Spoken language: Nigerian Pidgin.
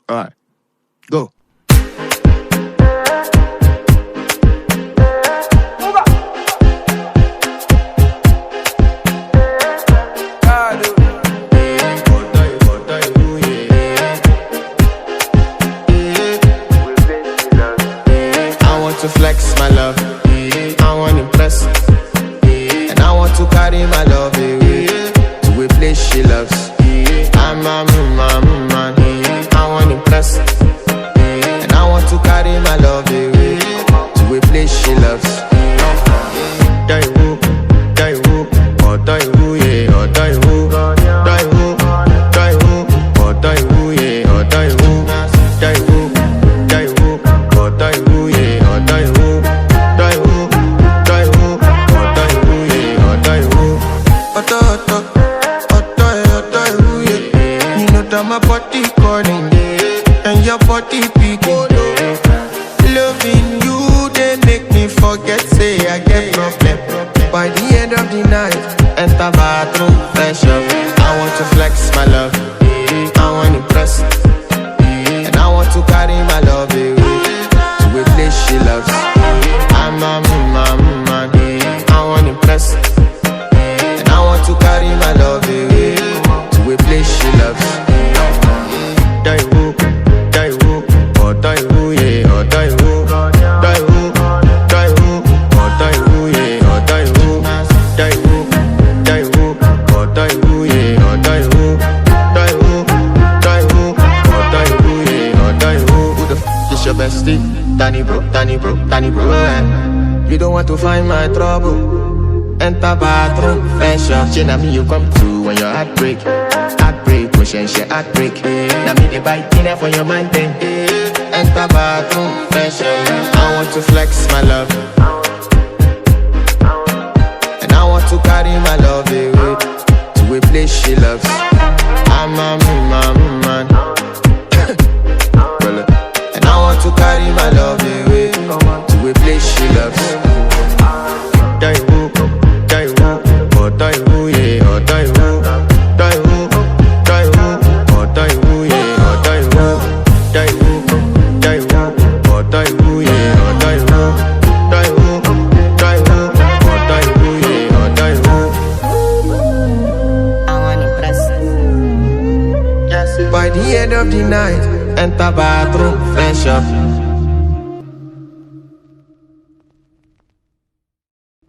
Alright, go. To flex my love, I want to impress, and I want to carry my love away to a place she loves. I'm a man, I want to impress, and I want to carry my love away to a place she loves. Die woo, oh die woo, yeah, oh die woo, die woo, oh die woo, yeah, oh die woo, die woo, oh die woo, yeah. My body calling, and your body beating. Loving you, they make me forget, say I get problem. By the end of the night, enter bathroom, fresh up. I want to flex my love, I want to impress, and I want to carry my love away to a place she loves. I'm a man, I want to impress, and I want to carry my love away to a place she loves. Die woo, oh die woo, yeah, oh die woo, die woo, oh die woo, yeah, oh die woo, oh die woo, yeah, oh die woo, oh die woo, yeah, oh die woo. Who the f is your bestie? Danny bro, eh? You don't want to find my trouble. Enter bathroom, fresh up. China me you come to when your heart break, pushing shit heartbreak. Now me the bite dinner for your man thing. Enter bathroom, fresh up. I want to flex my love, and I want to carry my love away to a place she loves. I'm a man, and I want to carry my love away to a place she loves. Die woo, oh die woo, yeah, oh die woo, die woo, oh die woo, yeah, oh die woo, oh die woo, yeah, oh die woo, oh die woo, yeah, oh die woo. I want to impress. Yes. By the end of the night, enter bathroom, fresh up.